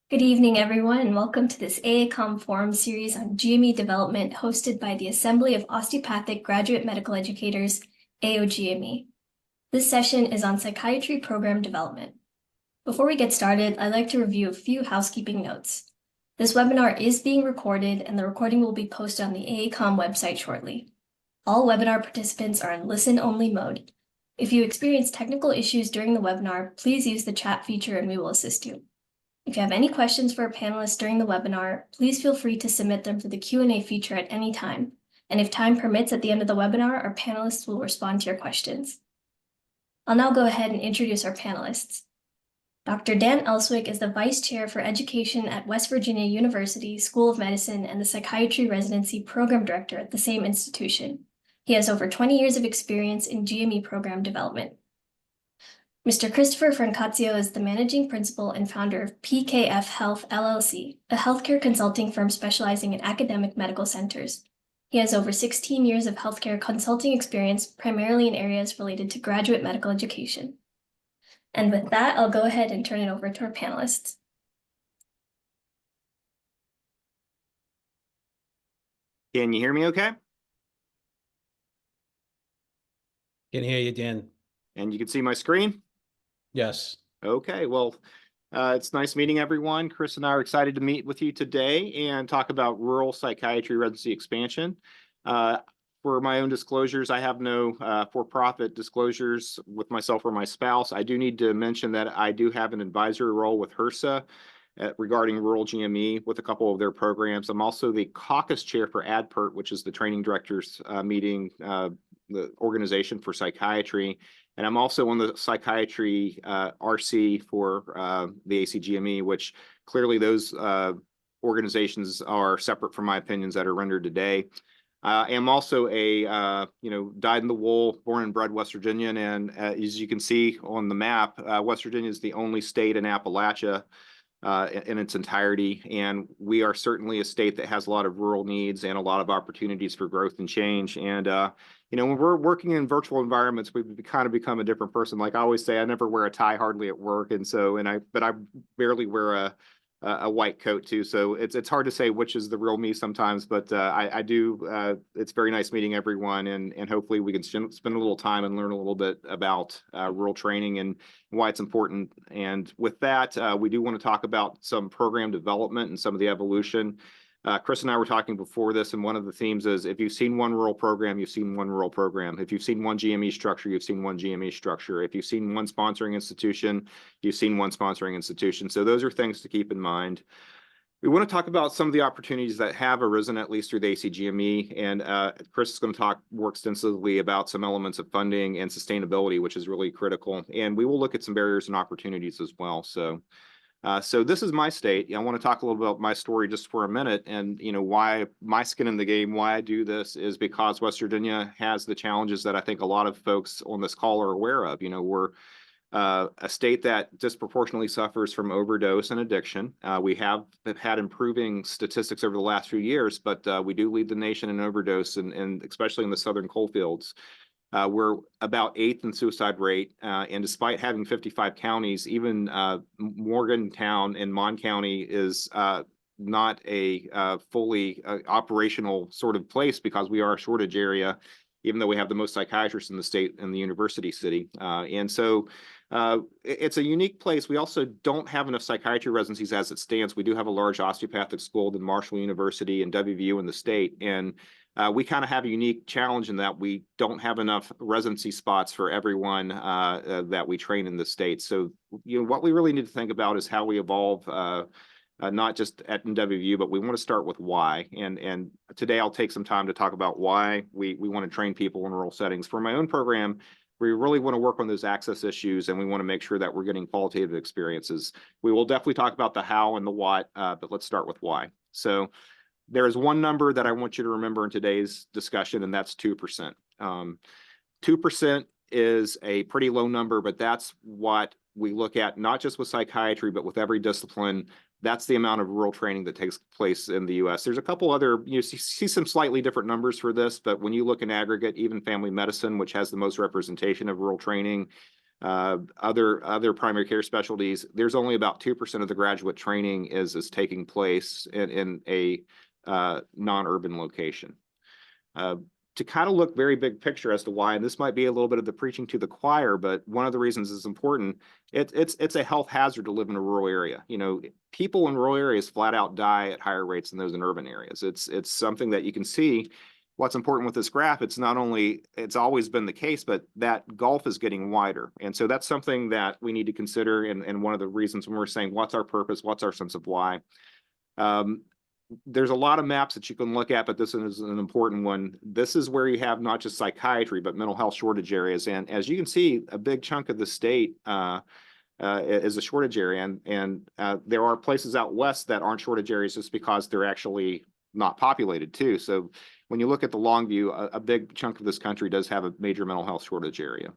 Good evening, everyone, and welcome to this AACOM Forum series on GME development hosted by the Assembly of Osteopathic Graduate Medical Educators, AOGME. This session is on psychiatry program development. Before we get started, I'd like to review a few housekeeping notes. This webinar is being recorded, and the recording will be posted on the AACOM website shortly. All webinar participants are in listen-only mode. If you experience technical issues during the webinar, please use the chat feature and we will assist you. If you have any questions for our panelists during the webinar, please feel free to submit them through the Q&A feature at any time. And if time permits at the end of the webinar, our panelists will respond to your questions. I'll now go ahead and introduce our panelists. Dr. Dan Elswick is the Vice Chair for Education at West Virginia University School of Medicine and the Psychiatry Residency Program Director at the same institution. He has over 20 years of experience in GME program development. Mr. Christopher Francazio is the Managing Principal and founder of PKF Health LLC, a healthcare consulting firm specializing in academic medical centers. He has over 16 years of healthcare consulting experience, primarily in areas related to graduate medical education. And with that, I'll go ahead and turn it over to our panelists. Can you hear me okay? Can hear you, Dan. And you can see my screen? Yes. Okay, well, it's nice meeting everyone. Chris and I are excited to meet with you today and talk about rural psychiatry residency expansion. For my own disclosures, I have no for-profit disclosures with myself or my spouse. I do need to mention that I do have an advisory role with HRSA regarding rural GME with a couple of their programs. I'm also the caucus chair for ADPERT, which is the training directors meeting, the organization for psychiatry. And I'm also on the psychiatry RC for the ACGME, which clearly those organizations are separate from my opinions that are rendered today. I am also a, dyed in the wool, born and bred West Virginian. And as you can see on the map, West Virginia is the only state in Appalachia in its entirety. And we are certainly a state that has a lot of rural needs and a lot of opportunities for growth and change. And, when we're working in virtual environments, we've kind of become a different person. Like I always say, I never wear a tie hardly at work. And so, but I barely wear a white coat too. So it's hard to say which is the real me sometimes, but I do, it's very nice meeting everyone, and hopefully we can spend a little time and learn a little bit about rural training and why it's important. And with that, we do want to talk about some program development and some of the evolution. Chris and I were talking before this, and one of the themes is if you've seen one rural program, you've seen one rural program. If you've seen one GME structure, you've seen one GME structure. If you've seen one sponsoring institution, you've seen one sponsoring institution. So those are things to keep in mind. We want to talk about some of the opportunities that have arisen, at least through the ACGME, and Chris is going to talk more extensively about some elements of funding and sustainability, which is really critical. And we will look at some barriers and opportunities as well. So this is my state. I want to talk a little about my story just for a minute, and why my skin in the game, why I do this is because West Virginia has the challenges that I think a lot of folks on this call are aware of. We're a state that disproportionately suffers from overdose and addiction. We have had improving statistics over the last few years, but we do lead the nation in overdose, and especially in the southern coal fields. We're about 8th in suicide rate, and despite having 55 counties, even Morgantown in Mon County is not a fully operational sort of place because we are a shortage area, even though we have the most psychiatrists in the state and the university city. And so it's a unique place. We also don't have enough psychiatry residencies as it stands. We do have a large osteopathic school in Marshall University and WVU in the state. And we kind of have a unique challenge in that we don't have enough residency spots for everyone that we train in the state. So, what we really need to think about is how we evolve, not just at WVU, but we want to start with why. And today I'll take some time to talk about why we want to train people in rural settings. For my own program, we really want to work on those access issues, and we want to make sure that we're getting qualitative experiences. We will definitely talk about the how and the what, but let's start with why. So there is one number that I want you to remember in today's discussion, and that's 2%. 2% is a pretty low number, but that's what we look at, not just with psychiatry, but with every discipline. That's the amount of rural training that takes place in the U.S. There's a couple other, you see some slightly different numbers for this, but when you look in aggregate, even family medicine, which has the most representation of rural training, other primary care specialties, there's only about 2% of the graduate training is taking place in a non-urban location. To kind of look very big picture as to why, and this might be a little bit of the preaching to the choir, but one of the reasons it's important, it's a health hazard to live in a rural area. You know, people in rural areas flat out die at higher rates than those in urban areas. It's something that you can see. What's important with this graph, it's not only, it's always been the case, but that gulf is getting wider. And so that's something that we need to consider. And one of the reasons when we're saying, what's our purpose? What's our sense of why? There's a lot of maps that you can look at, but this is an important one. This is where you have not just psychiatry, but mental health shortage areas. And as you can see, a big chunk of the state is a shortage area. And there are places out west that aren't shortage areas just because they're actually not populated too. So when you look at the long view, a big chunk of this country does have a major mental health shortage area.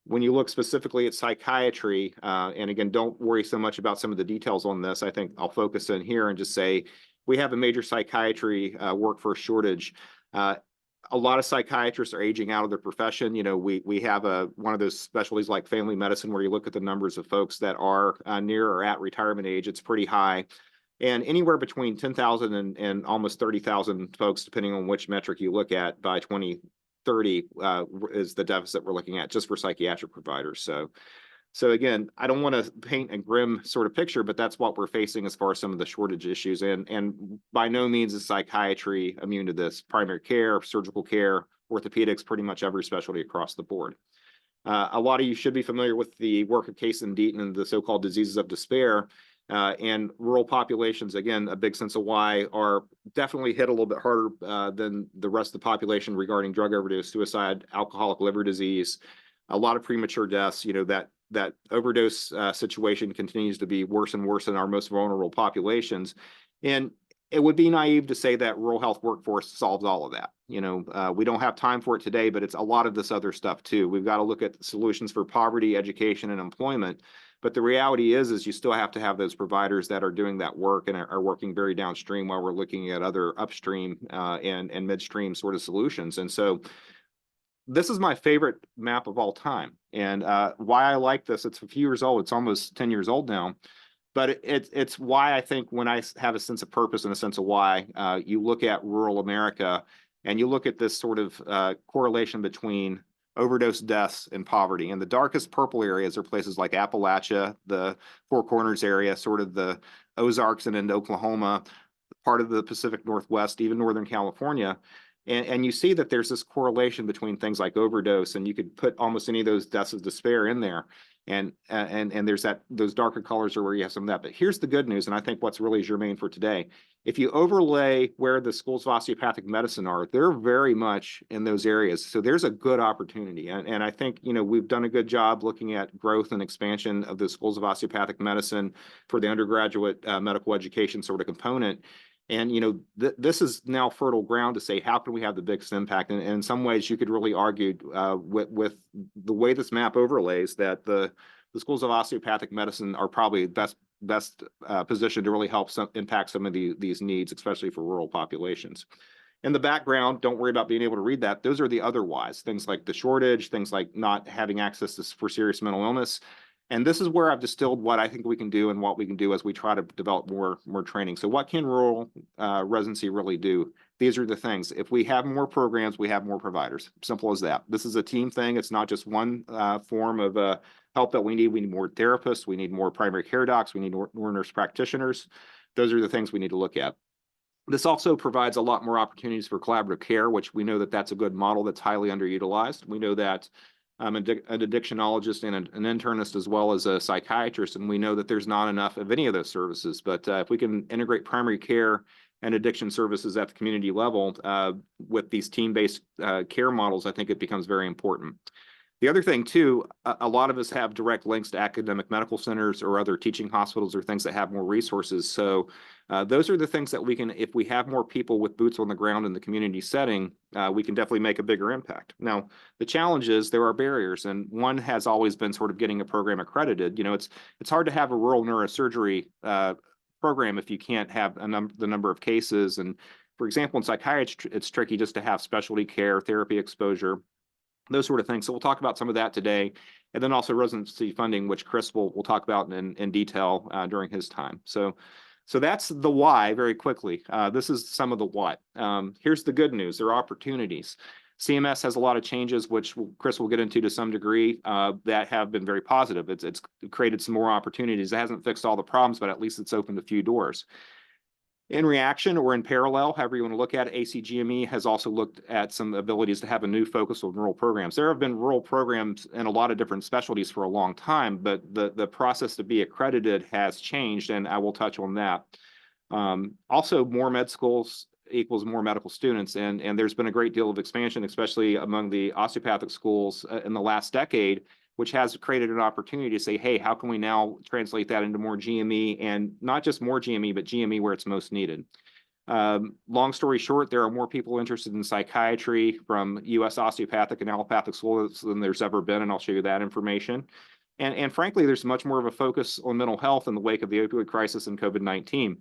When you look specifically at psychiatry, and again, don't worry so much about some of the details on this. I think I'll focus in here and just say, we have a major psychiatry workforce shortage. A lot of psychiatrists are aging out of their profession. You know, we have one of those specialties like family medicine where you look at the numbers of folks that are near or at retirement age, it's pretty high. And anywhere between 10,000 and almost 30,000 folks, depending on which metric you look at, by 2030 is the deficit we're looking at just for psychiatric providers. So again, I don't want to paint a grim sort of picture, but that's what we're facing as far as some of the shortage issues. And by no means is psychiatry immune to this. Primary care, surgical care, orthopedics, pretty much every specialty across the board. A lot of you should be familiar with the work of Case and Deaton and the so-called diseases of despair. And rural populations, again, a big sense of why, are definitely hit a little bit harder than the rest of the population regarding drug overdose, suicide, alcoholic liver disease, a lot of premature deaths. You know, that overdose situation continues to be worse and worse in our most vulnerable populations. And it would be naive to say that rural health workforce solves all of that. You know, we don't have time for it today, but it's a lot of this other stuff too. We've got to look at solutions for poverty, education, and employment. But the reality is you still have to have those providers that are doing that work and are working very downstream while we're looking at other upstream and midstream sort of solutions. And so this is my favorite map of all time. And why I like this, it's a few years old. It's almost 10 years old now. But it's why I think when I have a sense of purpose and a sense of why, you look at rural America and you look at this sort of correlation between overdose deaths and poverty. And the darkest purple areas are places like Appalachia, the Four Corners area, sort of the Ozarks and into Oklahoma, part of the Pacific Northwest, even Northern California. And you see that there's this correlation between things like overdose, and you could put almost any of those deaths of despair in there. And there's those darker colors are where you have some of that. But here's the good news, and I think what's really germane for today. If you overlay where the schools of osteopathic medicine are, they're very much in those areas. So there's a good opportunity. And I think, you know, we've done a good job looking at growth and expansion of the schools of osteopathic medicine for the undergraduate medical education sort of component. And, you know, this is now fertile ground to say, how can we have the biggest impact? And in some ways, you could really argue with the way this map overlays that the schools of osteopathic medicine are probably best positioned to really help impact some of these needs, especially for rural populations. In the background, don't worry about being able to read that. Those are the otherwise, things like the shortage, things like not having access for serious mental illness. And this is where I've distilled what I think we can do and what we can do as we try to develop more training. So what can rural residency really do? These are the things. If we have more programs, we have more providers. Simple as that. This is a team thing. It's not just one form of help that we need. We need more therapists. We need more primary care docs. We need more nurse practitioners. Those are the things we need to look at. This also provides a lot more opportunities for collaborative care, which we know that that's a good model that's highly underutilized. We know that I'm an addictionologist and an internist as well as a psychiatrist, and we know that there's not enough of any of those services. But if we can integrate primary care and addiction services at the community level with these team-based care models, I think it becomes very important. The other thing, too, a lot of us have direct links to academic medical centers or other teaching hospitals or things that have more resources. So those are the things that we can, if we have more people with boots on the ground in the community setting, we can definitely make a bigger impact. Now, the challenge is there are barriers, and one has always been sort of getting a program accredited. You know, it's hard to have a rural neurosurgery program if you can't have the number of cases. And for example, in psychiatry, it's tricky just to have specialty care, therapy exposure. those sort of things. So we'll talk about some of that today. And then also residency funding, which Chris will talk about in detail during his time. So that's the why very quickly. This is some of the what. Here's the good news. There are opportunities. CMS has a lot of changes, which Chris will get into to some degree, that have been very positive. It's created some more opportunities. It hasn't fixed all the problems, but at least it's opened a few doors. In reaction or in parallel, however you want to look at it, ACGME has also looked at some abilities to have a new focus on rural programs. There have been rural programs in a lot of different specialties for a long time, but the process to be accredited has changed, and I will touch on that. Also, more med schools equals more medical students, and there's been a great deal of expansion, especially among the osteopathic schools in the last decade, which has created an opportunity to say, hey, how can we now translate that into more GME, and not just more GME, but GME where it's most needed. Long story short, there are more people interested in psychiatry from U.S. osteopathic and allopathic schools than there's ever been, and I'll show you that information. And frankly, there's much more of a focus on mental health in the wake of the opioid crisis and COVID-19.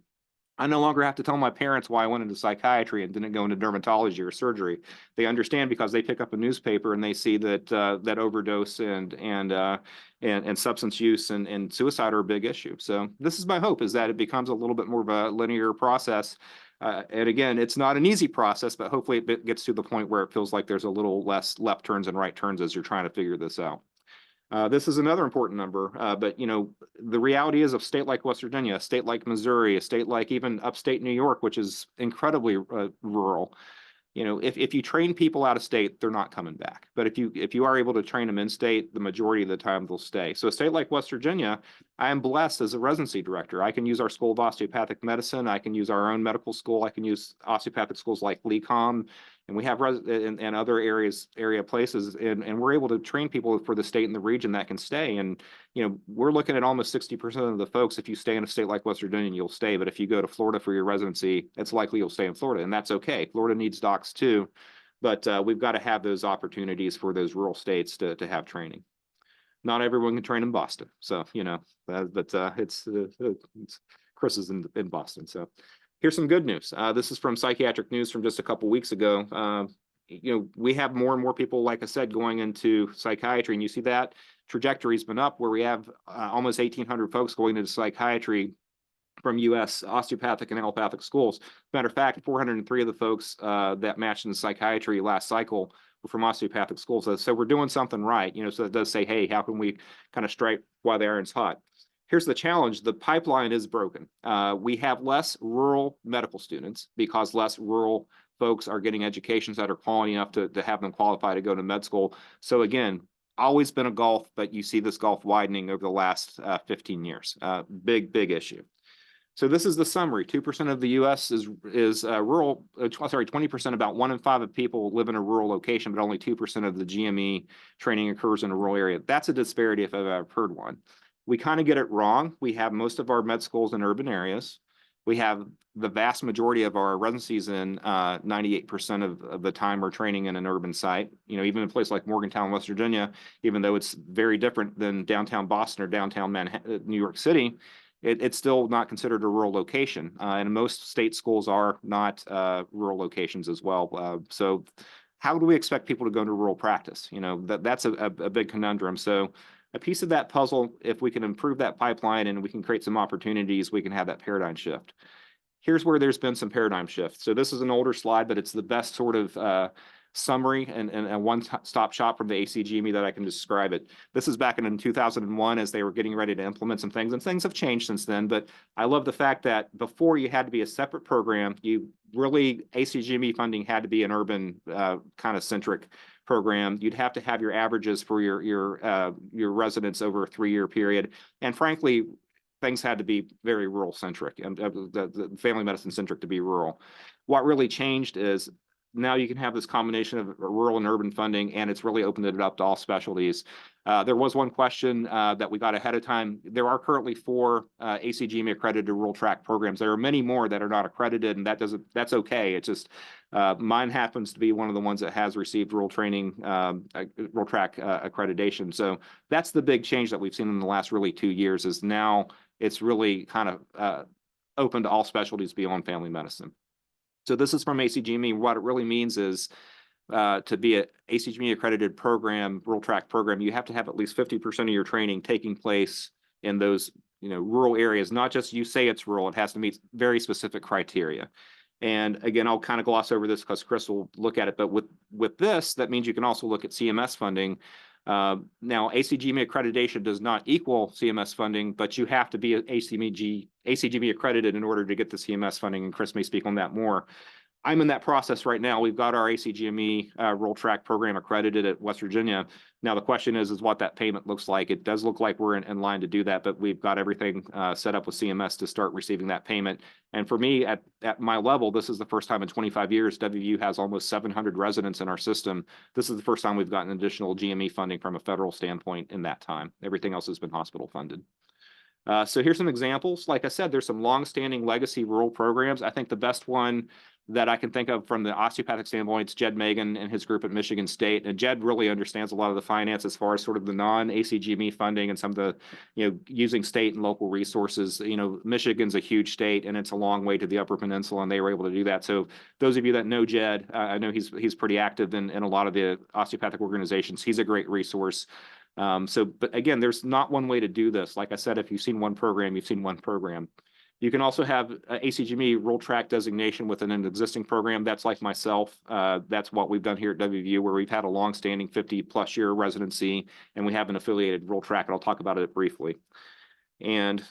I no longer have to tell my parents why I went into psychiatry and didn't go into dermatology or surgery. They understand because they pick up a newspaper and they see that that overdose and substance use and suicide are a big issue. So this is my hope, is that it becomes a little bit more of a linear process. And again, it's not an easy process, but hopefully it gets to the point where it feels like there's a little less left turns and right turns as you're trying to figure this out. This is another important number, but the reality is, a state like West Virginia, a state like Missouri, a state like even upstate New York, which is incredibly rural. If you train people out of state, they're not coming back. But if you are able to train them in state, the majority of the time they'll stay. So a state like West Virginia, I am blessed as a residency director. I can use our School of Osteopathic Medicine. I can use our own medical school. I can use osteopathic schools like LECOM, and we have and other area places, and we're able to train people for the state and the region that can stay. And we're looking at almost 60% of the folks, if you stay in a state like West Virginia, you'll stay. But if you go to Florida for your residency, it's likely you'll stay in Florida, and that's okay. Florida needs docs too, but we've got to have those opportunities for those rural states to have training. Not everyone can train in Boston, so it's Chris is in Boston. So here's some good news. This is from Psychiatric News from just a couple weeks ago. We have more and more people, like I said, going into psychiatry, and you see that trajectory's been up, where we have almost 1,800 folks going into psychiatry from U.S. osteopathic and allopathic schools. Matter of fact, 403 of the folks that matched in psychiatry last cycle were from osteopathic schools. So we're doing something right. So it does say, hey, how can we kind of strike while the iron's hot? Here's the challenge. The pipeline is broken. We have less rural medical students because less rural folks are getting educations that are quality enough to have them qualify to go to med school. So again, always been a gulf, but you see this gulf widening over the last 15 years. Big issue. So this is the summary. 2% of the U.S. is rural. 20%, about 1 in 5 of people live in a rural location, but only 2% of the GME training occurs in a rural area. That's a disparity if I've ever heard one. We kind of get it wrong. We have most of our med schools in urban areas. We have the vast majority of our residencies in 98% of the time we're training in an urban site. Even a place like Morgantown, West Virginia, even though it's very different than downtown Boston or downtown Manhattan, New York City, it's still not considered a rural location. And most state schools are not rural locations as well. So how do we expect people to go into rural practice? That's a big conundrum. So a piece of that puzzle, if we can improve that pipeline and we can create some opportunities, we can have that paradigm shift. Here's where there's been some paradigm shift. So this is an older slide, but it's the best sort of summary and a one-stop shop from the ACGME that I can describe it. This is back in 2001 as they were getting ready to implement some things, and things have changed since then. But I love the fact that before you had to be a separate program, ACGME funding had to be an urban kind of centric program. You'd have to have your averages for your residents over a 3-year period, and frankly, things had to be very rural centric and the family medicine centric to be rural. What really changed is now you can have this combination of rural and urban funding, and it's really opened it up to all specialties. There was one question that we got ahead of time. There are currently 4 ACGME accredited rural track programs. There are many more that are not accredited, and that's okay. It's just mine happens to be one of the ones that has received rural track accreditation. So that's the big change that we've seen in the last really 2 years, is now it's really kind of open to all specialties beyond family medicine. So this is from ACGME. What it really means is to be a ACGME accredited program, rural track program, you have to have at least 50% of your training taking place in those, rural areas. Not just you say it's rural; it has to meet very specific criteria. And again, I'll kind of gloss over this because Chris will look at it. But with this, that means you can also look at CMS funding. Now, ACGME accreditation does not equal CMS funding, but you have to be ACGME accredited in order to get the CMS funding, and Chris may speak on that more. I'm in that process right now. We've got our ACGME rural track program accredited at West Virginia. Now, the question is what that payment looks like. It does look like we're in line to do that, but we've got everything set up with CMS to start receiving that payment. And for me, at my level, this is the first time in 25 years, WVU has almost 700 residents in our system. This is the first time we've gotten additional GME funding from a federal standpoint in that time. Everything else has been hospital funded. So here's some examples. Like I said, there's some longstanding legacy rural programs. I think the best one that I can think of from the osteopathic standpoint is Jed Megan and his group at Michigan State. And Jed really understands a lot of the finance as far as sort of the non-ACGME funding and some of the, using state and local resources. Michigan's a huge state and it's a long way to the Upper Peninsula, and they were able to do that. So those of you that know Jed, I know he's pretty active in a lot of the osteopathic organizations. He's a great resource. But again, there's not one way to do this. Like I said, if you've seen one program, you've seen one program. You can also have ACGME rural track designation within an existing program. That's like myself. That's what we've done here at WVU, where we've had a longstanding 50+ year residency, and we have an affiliated rural track, and I'll talk about it briefly. And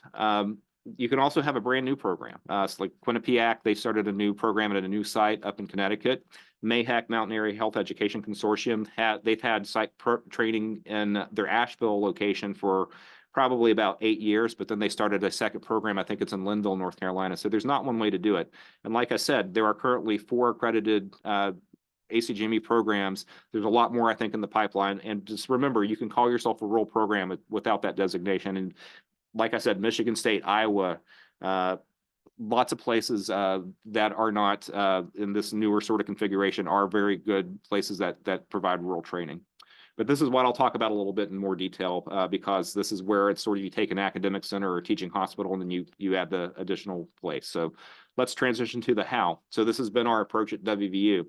you can also have a brand new program. It's like Quinnipiac, they started a new program at a new site up in Connecticut. MAHEC, Mountain Area Health Education Consortium, they've had site training in their Asheville location for probably about 8 years, but then they started a second program. I think it's in Linville, North Carolina. So there's not one way to do it. And like I said, there are currently 4 accredited ACGME programs. There's a lot more, I think, in the pipeline. And just remember, you can call yourself a rural program without that designation. And like I said, Michigan State, Iowa, lots of places that are not in this newer sort of configuration are very good places that provide rural training. But this is what I'll talk about a little bit in more detail because this is where it's sort of you take an academic center or a teaching hospital and then you add the additional place. So let's transition to the how. So this has been our approach at WVU.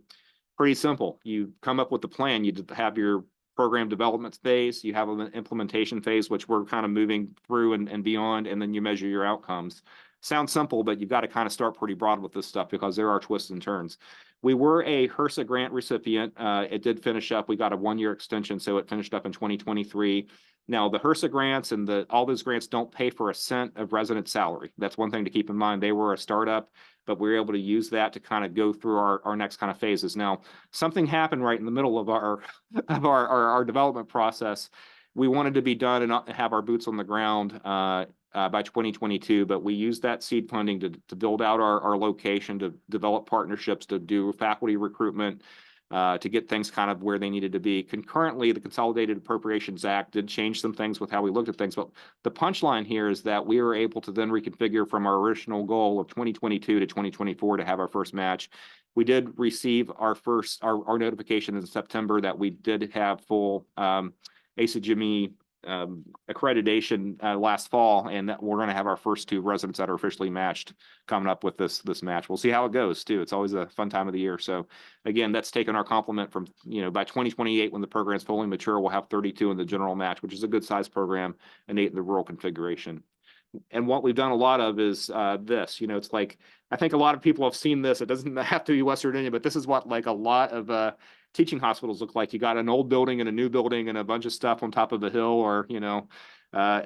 Pretty simple. You come up with the plan. You have your program development phase. You have an implementation phase, which we're kind of moving through and beyond, and then you measure your outcomes. Sounds simple, but you've got to kind of start pretty broad with this stuff because there are twists and turns. We were a HRSA grant recipient. It did finish up. We got a 1-year extension, so it finished up in 2023. Now, the HRSA grants and all those grants don't pay for a cent of resident salary. That's one thing to keep in mind. They were a startup, but we were able to use that to kind of go through our next kind of phases. Now, something happened right in the middle of our development process. We wanted to be done and have our boots on the ground by 2022, but we used that seed funding to build out our location, to develop partnerships, to do faculty recruitment, to get things kind of where they needed to be. Concurrently, the Consolidated Appropriations Act did change some things with how we looked at things, but the punchline here is that we were able to then reconfigure from our original goal of 2022 to 2024 to have our first match. We did receive our notification in September that we did have full ACGME accreditation last fall, and that we're going to have our first 2 residents that are officially matched coming up with this match. We'll see how it goes too. It's always a fun time of the year. So again, that's taken our complement from, by 2028, when the program's fully mature, we'll have 32 in the general match, which is a good size program, and 8 in the rural configuration. And what we've done a lot of is this, it's like, I think a lot of people have seen this. It doesn't have to be West Virginia, but this is what like a lot of teaching hospitals look like. You got an old building and a new building and a bunch of stuff on top of a hill, or,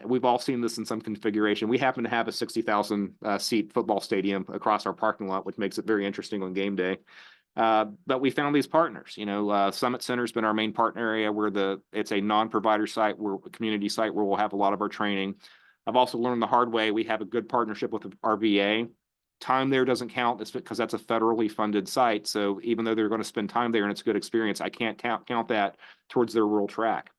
we've all seen this in some configuration. We happen to have a 60,000 seat football stadium across our parking lot, which makes it very interesting on game day. But we found these partners. Summit Center has been our main partner area, where it's a non-provider site, a community site where we'll have a lot of our training. I've also learned the hard way. We have a good partnership with our VA. Time there doesn't count. It's because that's a federally funded site. So even though they're going to spend time there and it's a good experience, I can't count that towards their rural track.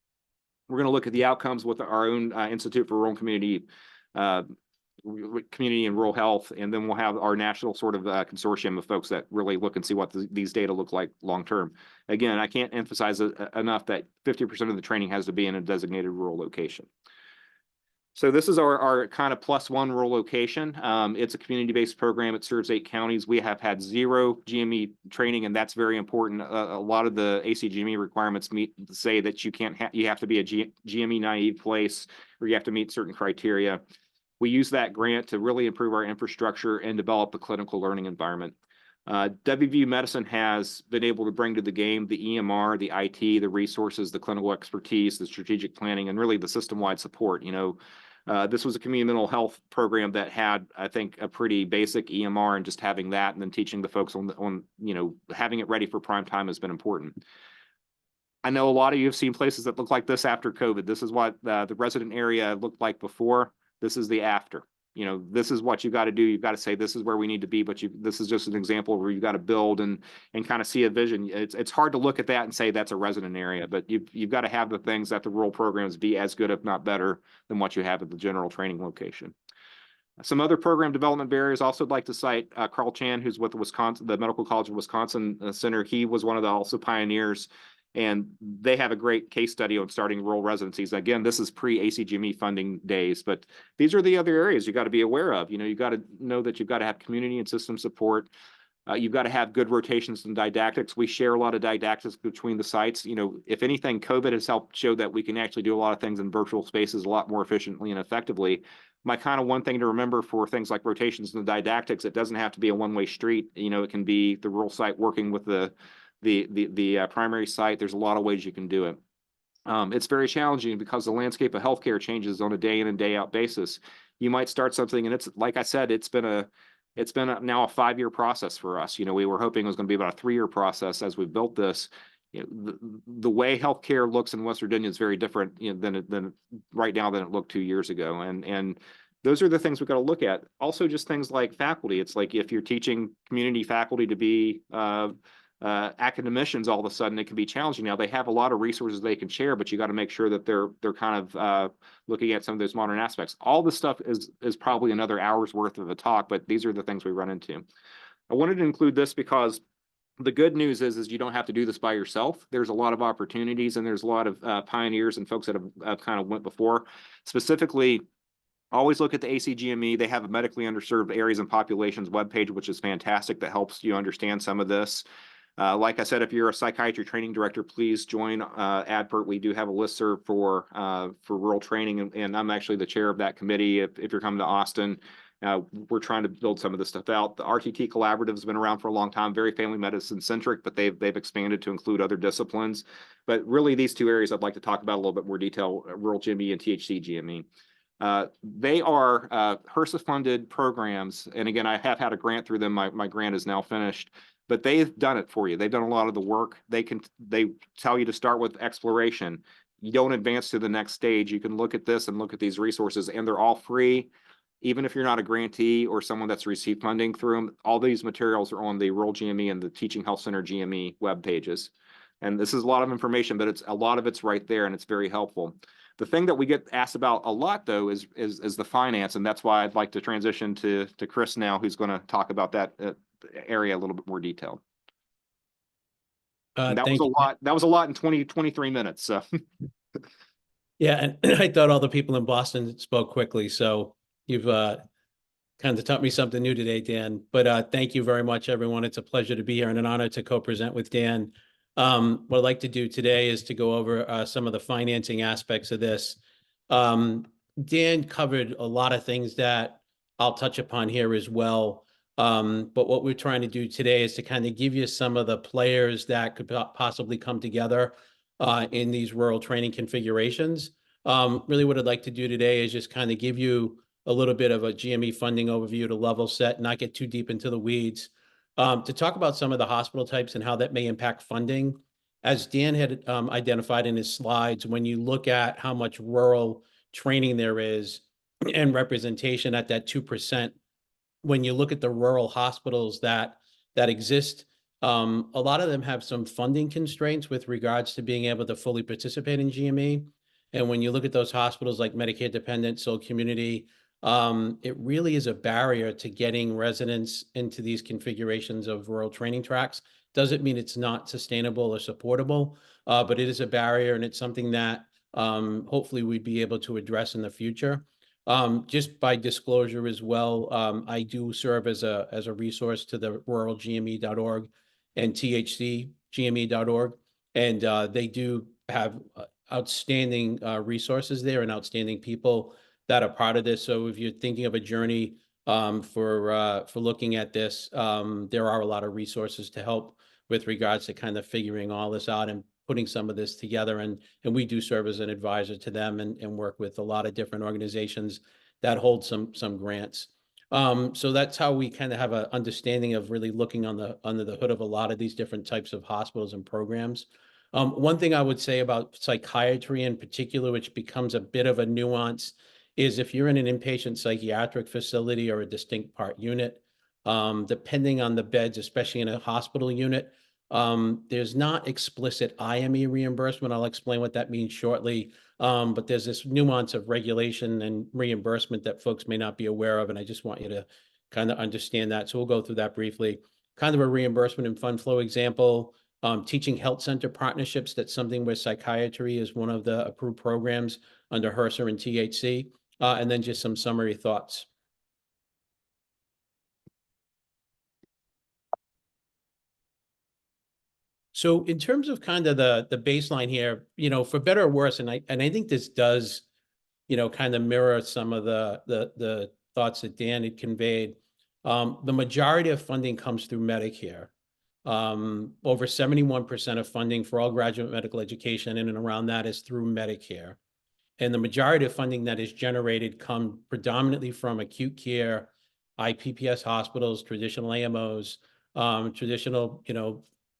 We're going to look at the outcomes with our own Institute for Rural Community and Rural Health, and then we'll have our national sort of consortium of folks that really look and see what these data look like long term. Again, I can't emphasize enough that 50% of the training has to be in a designated rural location. So this is our kind of +1 rural location. It's a community-based program. It serves 8 counties. We have had 0 GME training, and that's very important. A lot of the ACGME requirements say that you have to be a GME naive place, or you have to meet certain criteria. We use that grant to really improve our infrastructure and develop a clinical learning environment. WVU Medicine has been able to bring to the game the EMR, the IT, the resources, the clinical expertise, the strategic planning, and really the system-wide support. This was a community mental health program that had, I think, a pretty basic EMR, and just having that and then teaching the folks on having it ready for prime time has been important. I know a lot of you have seen places that look like this after COVID. This is what the resident area looked like before. This is the after. This is what you got to do. You've got to say, this is where we need to be, but this is just an example where you got to build and kind of see a vision. It's hard to look at that and say that's a resident area, but you've got to have the things that the rural programs be as good, if not better, than what you have at the general training location. Some other program development barriers. Also, I'd like to cite Carl Chan, who's with the Medical College of Wisconsin Center. He was one of the also pioneers, and they have a great case study on starting rural residencies. Again, this is pre-ACGME funding days, but these are the other areas you got to be aware of. You got to know that you've got to have community and system support. You've got to have good rotations and didactics. We share a lot of didactics between the sites. If anything, COVID has helped show that we can actually do a lot of things in virtual spaces a lot more efficiently and effectively. My kind of one thing to remember for things like rotations and didactics, it doesn't have to be a one-way street. It can be the rural site working with the primary site. There's a lot of ways you can do it. It's very challenging because the landscape of healthcare changes on a day in and day out basis. You might start something, and it's like I said, it's been now a 5-year process for us. We were hoping it was going to be about a 3-year process as we built this. The way healthcare looks in West Virginia is very different than right now than it looked 2 years ago, and those are the things we've got to look at. Also, just things like faculty. It's like if you're teaching community faculty to be academicians, all of a sudden it can be challenging. Now they have a lot of resources they can share, but you got to make sure that they're kind of looking at some of those modern aspects. All this stuff is probably another hour's worth of a talk, but these are the things we run into. I wanted to include this because the good news is you don't have to do this by yourself. There's a lot of opportunities, and there's a lot of pioneers and folks that have kind of went before. Specifically, always look at the ACGME. They have a medically underserved areas and populations webpage, which is fantastic. That helps you understand some of this. Like I said, if you're a psychiatry training director, please join ADPERT. We do have a listserv for rural training, and I'm actually the chair of that committee. If you're coming to Austin, we're trying to build some of this stuff out. The RTT Collaborative has been around for a long time, very family medicine centric, but they've expanded to include other disciplines. But really, these 2 areas I'd like to talk about a little bit more detail: rural GME and THC GME. They are HRSA funded programs, and again, I have had a grant through them. My grant is now finished. But they've done it for you. They've done a lot of the work. They tell you to start with exploration. You don't advance to the next stage. You can look at this and look at these resources, and they're all free. Even if you're not a grantee or someone that's received funding through them, all these materials are on the Rural GME and the Teaching Health Center GME web pages. And this is a lot of information, but a lot of it's right there, and it's very helpful. The thing that we get asked about a lot, though, is the finance, and that's why I'd like to transition to Chris now, who's going to talk about that area a little bit more detailed. That was a lot. That was a lot in 23 minutes. So Yeah, and I thought all the people in Boston spoke quickly, so you've kind of taught me something new today, Dan. But thank you very much, everyone. It's a pleasure to be here and an honor to co-present with Dan. What I'd like to do today is to go over some of the financing aspects of this. Dan covered a lot of things that I'll touch upon here as well. But what we're trying to do today is to kind of give you some of the players that could possibly come together in these rural training configurations. Really what I'd like to do today is just kind of give you a little bit of a GME funding overview to level set, not get too deep into the weeds. To talk about some of the hospital types and how that may impact funding. As Dan had identified in his slides, when you look at how much rural training there is and representation at that 2%, when you look at the rural hospitals that exist, a lot of them have some funding constraints with regards to being able to fully participate in GME. And when you look at those hospitals like Medicare Dependent, Soul Community, it really is a barrier to getting residents into these configurations of rural training tracks. Doesn't mean it's not sustainable or supportable, but it is a barrier, and it's something that hopefully we'd be able to address in the future. Just by disclosure as well, I do serve as a resource to the ruralgme.org and thcgme.org. And they do have outstanding resources there and outstanding people that are part of this. So if you're thinking of a journey for looking at this, there are a lot of resources to help with regards to kind of figuring all this out and putting some of this together. And we do serve as an advisor to them and work with a lot of different organizations that hold some grants. So that's how we kind of have an understanding of really looking under the hood of a lot of these different types of hospitals and programs. One thing I would say about psychiatry in particular, which becomes a bit of a nuance, is if you're in an inpatient psychiatric facility or a distinct part unit, depending on the beds, especially in a hospital unit, there's not explicit IME reimbursement. I'll explain what that means shortly. But there's this nuance of regulation and reimbursement that folks may not be aware of. And I just want you to kind of understand that. So we'll go through that briefly. Kind of a reimbursement and fund flow example, teaching health center partnerships. That's something where psychiatry is one of the approved programs under HRSA and THC. And then just some summary thoughts. So in terms of kind of the baseline here, for better or worse, and I think this does, kind of mirror some of the thoughts that Dan had conveyed. The majority of funding comes through Medicare. Over 71% of funding for all graduate medical education in and around that is through Medicare. And the majority of funding that is generated come predominantly from acute care, IPPS hospitals, traditional AMOs, traditional,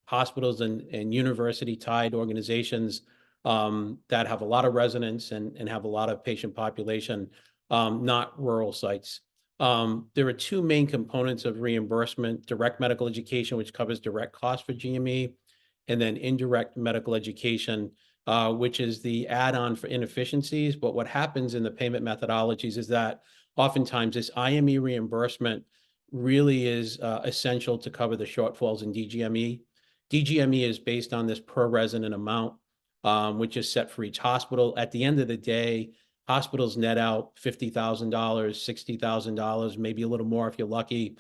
hospitals and university-tied organizations that have a lot of residents and have a lot of patient population, not rural sites. There are two main components of reimbursement: direct medical education, which covers direct costs for GME, and then indirect medical education, which is the add-on for inefficiencies. But what happens in the payment methodologies is that oftentimes this IME reimbursement really is essential to cover the shortfalls in DGME. DGME is based on this per resident amount, which is set for each hospital. At the end of the day, hospitals net out $50,000, $60,000, maybe a little more if you're lucky.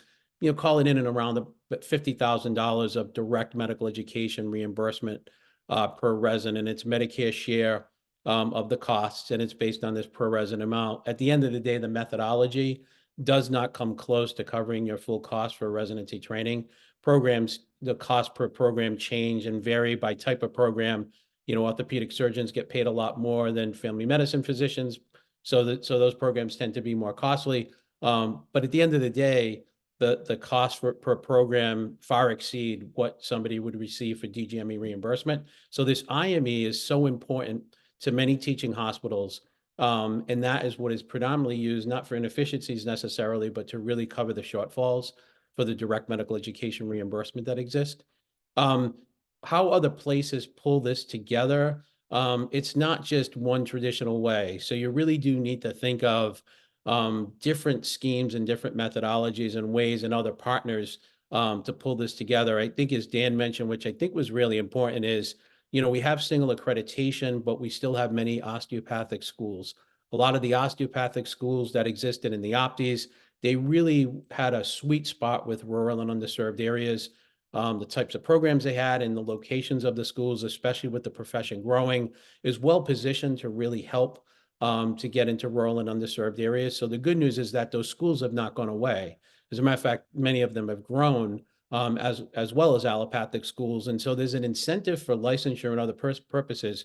Call it in and around $50,000 of direct medical education reimbursement per resident. It's Medicare share of the costs, and it's based on this per resident amount. At the end of the day, the methodology does not come close to covering your full cost for residency training. Programs, the cost per program change and vary by type of program. Orthopedic surgeons get paid a lot more than family medicine physicians. So those programs tend to be more costly. But at the end of the day, the cost per program far exceed what somebody would receive for DGME reimbursement. So this IME is so important to many teaching hospitals. And that is what is predominantly used, not for inefficiencies necessarily, but to really cover the shortfalls for the direct medical education reimbursement that exist. How other places pull this together, it's not just one traditional way. So you really do need to think of different schemes and different methodologies and ways and other partners to pull this together. I think, as Dan mentioned, which I think was really important, is, we have single accreditation, but we still have many osteopathic schools. A lot of the osteopathic schools that existed in the OPTIs, they really had a sweet spot with rural and underserved areas. The types of programs they had and the locations of the schools, especially with the profession growing, is well positioned to really help to get into rural and underserved areas. So the good news is that those schools have not gone away. As a matter of fact, many of them have grown, as well as allopathic schools. And so there's an incentive for licensure and other purposes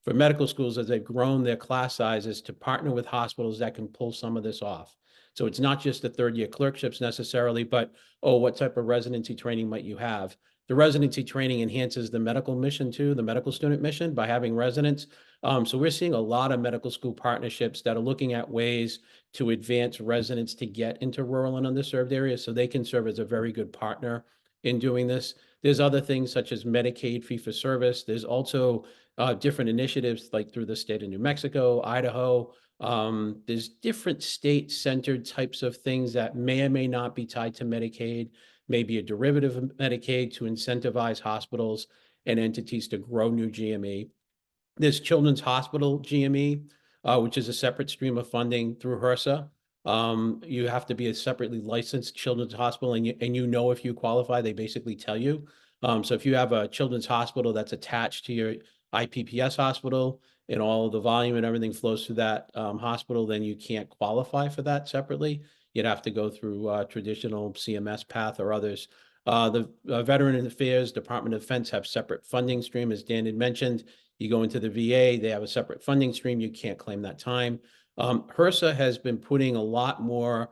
for medical schools, as they've grown their class sizes, to partner with hospitals that can pull some of this off. So it's not just the third-year clerkships necessarily, but, what type of residency training might you have? The residency training enhances the medical mission too, the medical student mission, by having residents. So we're seeing a lot of medical school partnerships that are looking at ways to advance residents to get into rural and underserved areas, so they can serve as a very good partner in doing this. There's other things such as Medicaid fee-for-service. There's also different initiatives like through the state of New Mexico, Idaho. There's different state-centered types of things that may or may not be tied to Medicaid, maybe a derivative of Medicaid, to incentivize hospitals and entities to grow new GME. There's Children's Hospital GME, which is a separate stream of funding through HRSA. You have to be a separately licensed children's hospital, and you know if you qualify, they basically tell you. So if you have a children's hospital that's attached to your IPPS hospital and all of the volume and everything flows through that hospital, then you can't qualify for that separately. You'd have to go through traditional CMS path or others. The Veteran Affairs, Department of Defense have separate funding stream, as Dan had mentioned. You go into the VA, they have a separate funding stream. You can't claim that time. HRSA has been putting a lot more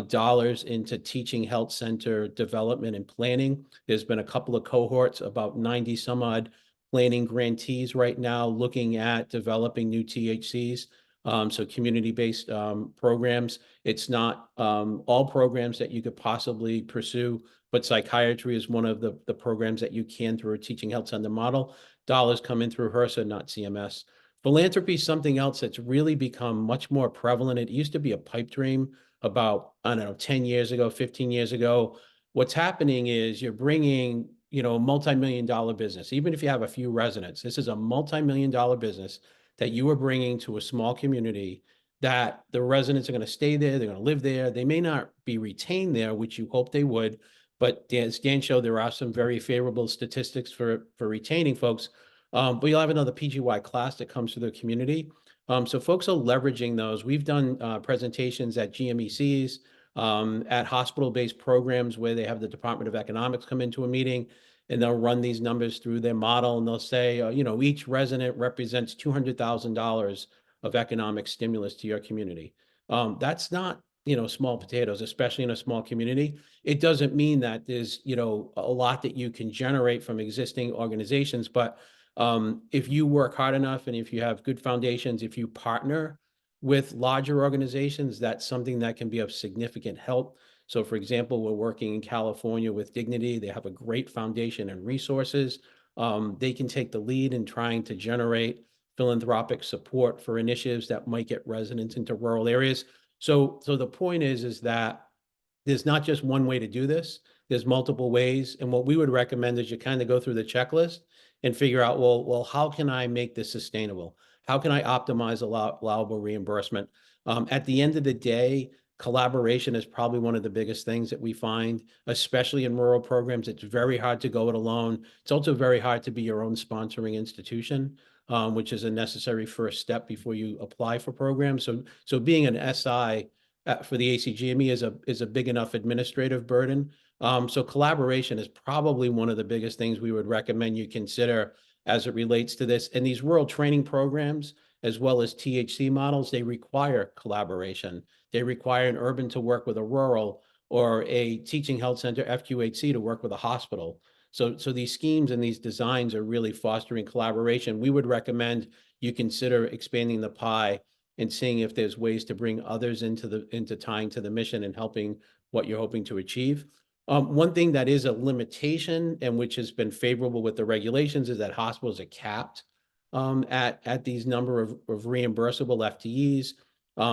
dollars into teaching health center development and planning. There's been a couple of cohorts, about 90 some odd planning grantees right now looking at developing new THCs. So community-based programs. It's not all programs that you could possibly pursue, but psychiatry is one of the programs that you can through a teaching health center model. Dollars come in through HRSA, not CMS. Philanthropy is something else that's really become much more prevalent. It used to be a pipe dream about, I don't know, 10 years ago, 15 years ago. What's happening is you're bringing, a multi-million-dollar business. Even if you have a few residents, this is a multi-million-dollar business that you are bringing to a small community, that the residents are going to stay there, they're going to live there. They may not be retained there, which you hope they would, but as Dan showed, there are some very favorable statistics for retaining folks. But you'll have another PGY class that comes to the community. So folks are leveraging those. We've done presentations at GMECs, at hospital-based programs where they have the Department of Economics come into a meeting, and they'll run these numbers through their model, and they'll say, each resident represents $200,000 of economic stimulus to your community. That's not, small potatoes, especially in a small community. It doesn't mean that there's, a lot that you can generate from existing organizations, but if you work hard enough and if you have good foundations, if you partner with larger organizations, that's something that can be of significant help. So for example, we're working in California with Dignity. They have a great foundation and resources. They can take the lead in trying to generate philanthropic support for initiatives that might get residents into rural areas. So the point is that there's not just one way to do this. There's multiple ways. And what we would recommend is you kind of go through the checklist and figure out, well, how can I make this sustainable? How can I optimize allowable reimbursement? At the end of the day, collaboration is probably one of the biggest things that we find, especially in rural programs. It's very hard to go it alone. It's also very hard to be your own sponsoring institution, which is a necessary first step before you apply for programs. So being an SI for the ACGME is a big enough administrative burden. So collaboration is probably one of the biggest things we would recommend you consider as it relates to this. And these rural training programs, as well as THC models, they require collaboration. They require an urban to work with a rural, or a teaching health center, FQHC, to work with a hospital. So these schemes and these designs are really fostering collaboration. We would recommend you consider expanding the pie and seeing if there's ways to bring others into tying to the mission and helping what you're hoping to achieve. One thing that is a limitation, and which has been favorable with the regulations, is that hospitals are capped at these number of reimbursable FTEs.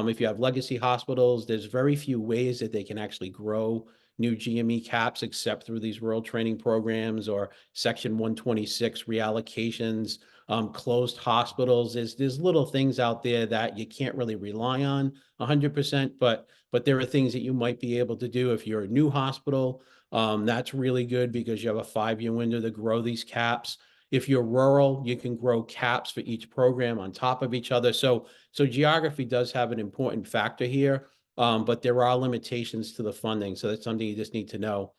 If you have legacy hospitals, there's very few ways that they can actually grow new GME caps except through these rural training programs or Section 126 reallocations, closed hospitals. There's little things out there that you can't really rely on 100%, but there are things that you might be able to do if you're a new hospital. That's really good because you have a 5-year window to grow these caps. If you're rural, you can grow caps for each program on top of each other. So geography does have an important factor here, but there are limitations to the funding. So that's something you just need to know.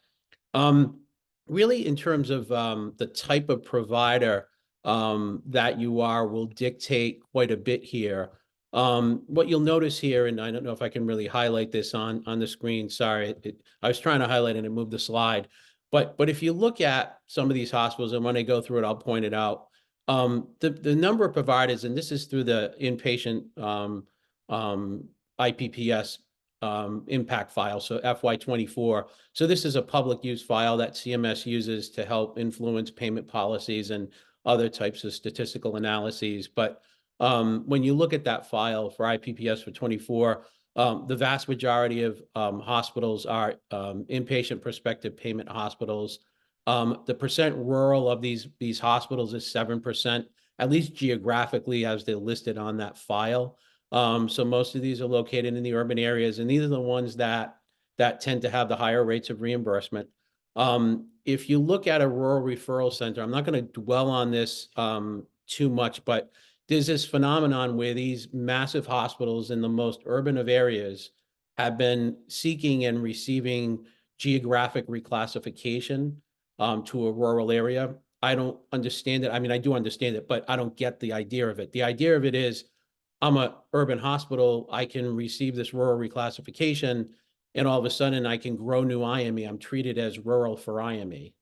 Really, in terms of the type of provider that you are will dictate quite a bit here. What you'll notice here, and I don't know if I can really highlight this on the screen. Sorry, I was trying to highlight it and move the slide. But if you look at some of these hospitals, and when I go through it, I'll point it out. The number of providers, and this is through the inpatient IPPS impact file, so FY24. So this is a public use file that CMS uses to help influence payment policies and other types of statistical analyses. But when you look at that file for IPPS for 24, the vast majority of hospitals are inpatient prospective payment hospitals. The percent rural of these hospitals is 7%, at least geographically as they're listed on that file. So most of these are located in the urban areas, and these are the ones that tend to have the higher rates of reimbursement. If you look at a rural referral center, I'm not going to dwell on this too much, but there's this phenomenon where these massive hospitals in the most urban of areas have been seeking and receiving geographic reclassification to a rural area. I don't understand it. I mean, I do understand it, but I don't get the idea of it. The idea of it is I'm an urban hospital. I can receive this rural reclassification, and all of a sudden I can grow new IME. I'm treated as rural for IME.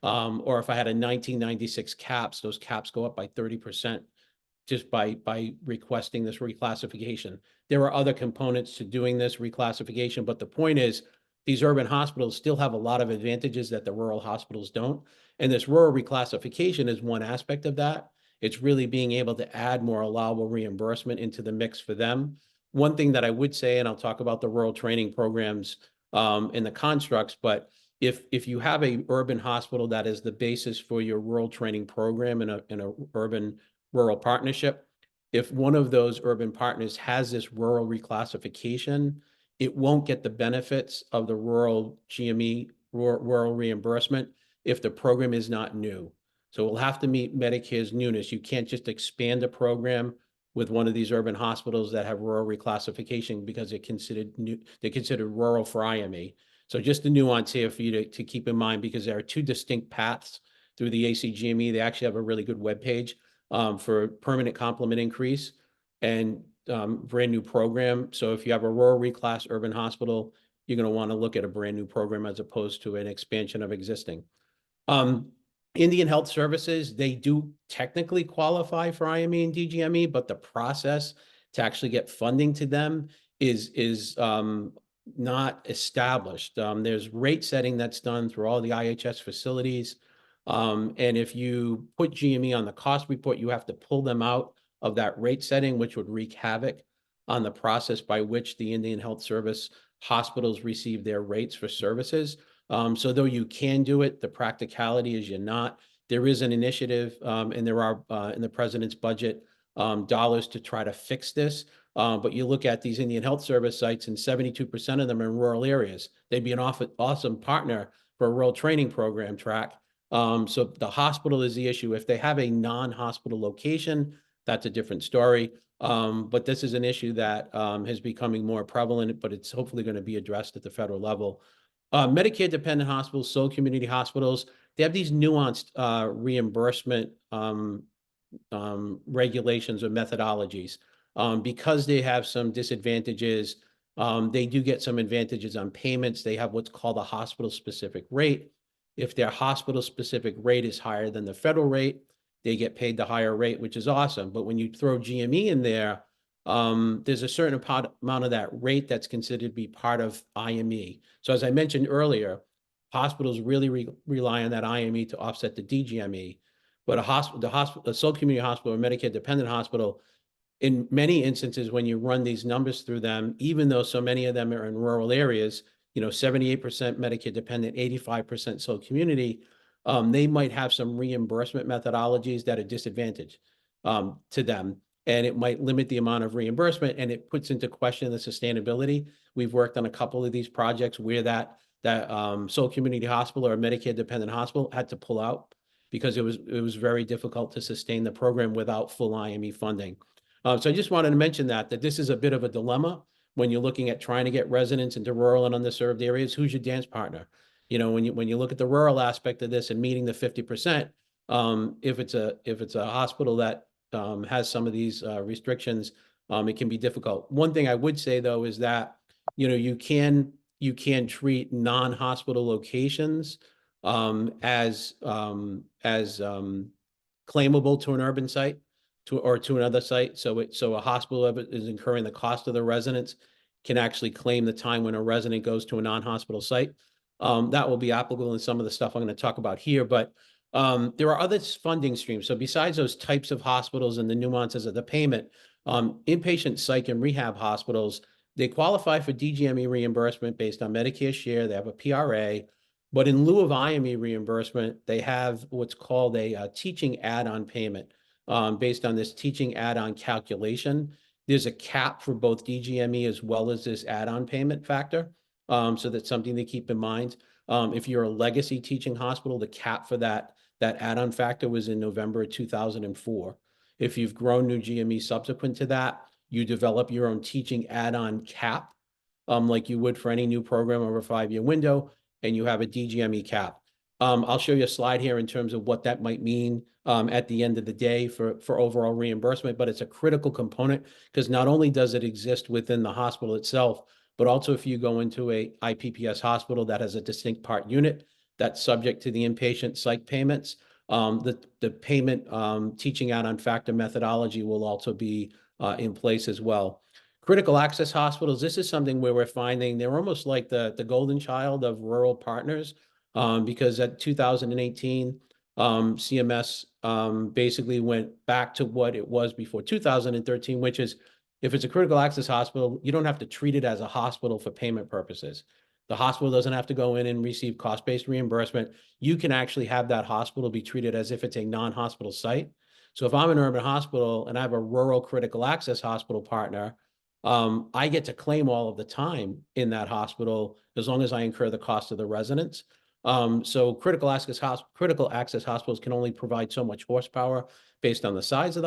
Or if I had a 1996 caps, those caps go up by 30% just by requesting this reclassification. There are other components to doing this reclassification, but the point is these urban hospitals still have a lot of advantages that the rural hospitals don't. And this rural reclassification is one aspect of that. It's really being able to add more allowable reimbursement into the mix for them. One thing that I would say, and I'll talk about the rural training programs and the constructs, but if you have a urban hospital that is the basis for your rural training program in a urban rural partnership, if one of those urban partners has this rural reclassification, it won't get the benefits of the rural GME, rural reimbursement, if the program is not new. So we'll have to meet Medicare's newness. You can't just expand a program with one of these urban hospitals that have rural reclassification because they're considered new, they're considered rural for IME. So just a nuance here for you to keep in mind, because there are two distinct paths through the ACGME. They actually have a really good webpage for permanent complement increase and brand new program. So if you have a rural reclass urban hospital, you're going to want to look at a brand new program as opposed to an expansion of existing. Indian Health Services, they do technically qualify for IME and DGME, but the process to actually get funding to them is not established. There's rate setting that's done through all the IHS facilities. And if you put GME on the cost report, you have to pull them out of that rate setting, which would wreak havoc on the process by which the Indian Health Service hospitals receive their rates for services. So though you can do it, the practicality is you're not. There is an initiative, and there are in the president's budget dollars to try to fix this. But you look at these Indian Health Service sites, and 72% of them are in rural areas. They'd be an awesome partner for a rural training program track. So the hospital is the issue. If they have a non-hospital location, that's a different story. But this is an issue that is becoming more prevalent, but it's hopefully going to be addressed at the federal level. Medicare-dependent hospitals, sole community hospitals, they have these nuanced reimbursement regulations or methodologies. Because they have some disadvantages, they do get some advantages on payments. They have what's called a hospital-specific rate. If their hospital-specific rate is higher than the federal rate, they get paid the higher rate, which is awesome. But when you throw GME in there, there's a certain amount of that rate that's considered to be part of IME. So as I mentioned earlier, hospitals really rely on that IME to offset the DGME. But a sole community hospital or Medicare dependent hospital, in many instances, when you run these numbers through them, even though so many of them are in rural areas, 78% Medicare dependent, 85% sole community, they might have some reimbursement methodologies that are disadvantaged to them. And it might limit the amount of reimbursement, and it puts into question the sustainability. We've worked on a couple of these projects where that sole community hospital or Medicare dependent hospital had to pull out because it was very difficult to sustain the program without full IME funding. So I just wanted to mention that this is a bit of a dilemma when you're looking at trying to get residents into rural and underserved areas. Who's your dance partner? When you look at the rural aspect of this and meeting the 50%, if it's a hospital that has some of these restrictions, it can be difficult. One thing I would say though is that you can treat non-hospital locations as claimable to an urban site or to another site. So a hospital is incurring the cost of the residents can actually claim the time when a resident goes to a non-hospital site. That will be applicable in some of the stuff I'm going to talk about here, but there are other funding streams. So besides those types of hospitals and the nuances of the payment, inpatient psych and rehab hospitals, they qualify for DGME reimbursement based on Medicare share. They have a PRA, but in lieu of IME reimbursement, they have what's called a teaching add-on payment based on this teaching add-on calculation. There's a cap for both DGME as well as this add-on payment factor. So that's something to keep in mind. If you're a legacy teaching hospital, the cap for that add-on factor was in November of 2004. If you've grown new GME subsequent to that, you develop your own teaching add-on cap, like you would for any new program over a 5-year window, and you have a DGME cap. I'll show you a slide here in terms of what that might mean at the end of the day for overall reimbursement, but it's a critical component because not only does it exist within the hospital itself, but also if you go into a IPPS hospital that has a distinct part unit that's subject to the inpatient psych payments, the payment teaching add-on factor methodology will also be in place as well. Critical access hospitals, this is something where we're finding they're almost like the golden child of rural partners, because at 2018, CMS basically went back to what it was before 2013, which is if it's a critical access hospital, you don't have to treat it as a hospital for payment purposes. The hospital doesn't have to go in and receive cost-based reimbursement. You can actually have that hospital be treated as if it's a non-hospital site. So if I'm an urban hospital and I have a rural critical access hospital partner, I get to claim all of the time in that hospital as long as I incur the cost of the residents. So critical access hospitals can only provide so much horsepower based on the size of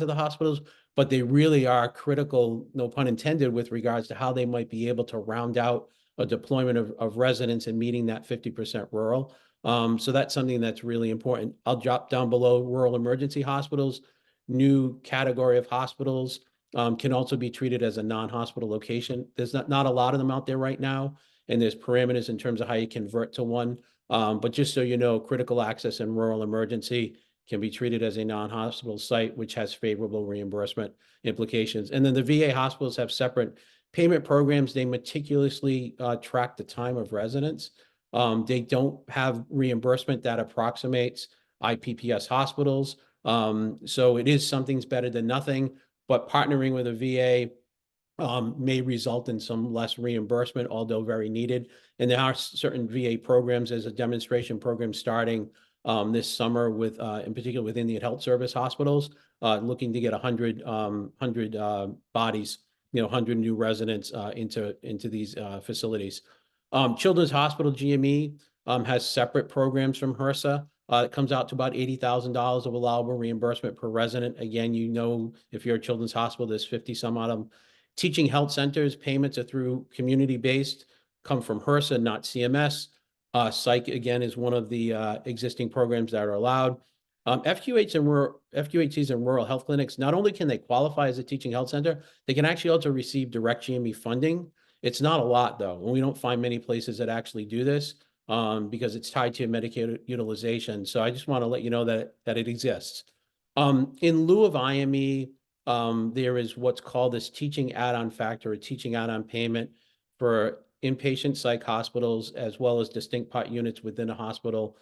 the hospitals, but they really are critical, no pun intended, with regards to how they might be able to round out a deployment of residents and meeting that 50% rural. So that's something that's really important. I'll drop down below rural emergency hospitals. New category of hospitals can also be treated as a non-hospital location. There's not a lot of them out there right now, and there's parameters in terms of how you convert to one. But just so you know, critical access and rural emergency can be treated as a non-hospital site, which has favorable reimbursement implications. And then the VA hospitals have separate payment programs. They meticulously track the time of residence. They don't have reimbursement that approximates IPPS hospitals. So it is something's better than nothing, but partnering with a VA may result in some less reimbursement, although very needed. And there are certain VA programs. There's a demonstration program starting this summer with, in particular, with Indian Health Service hospitals, looking to get 100 bodies, 100 new residents into these facilities. Children's Hospital GME has separate programs from HRSA. It comes out to about $80,000 of allowable reimbursement per resident. Again, if you're a children's hospital, there's 50 some odd of them. Teaching health centers, payments are through community-based, come from HRSA, not CMS. Psych, again, is one of the existing programs that are allowed. FQHCs and rural health clinics, not only can they qualify as a teaching health center, they can actually also receive direct GME funding. It's not a lot, though, and we don't find many places that actually do this because it's tied to Medicaid utilization. So I just want to let you know that it exists. In lieu of IME, there is what's called this teaching add-on factor, or teaching add-on payment for inpatient psych hospitals, as well as distinct part units within a hospital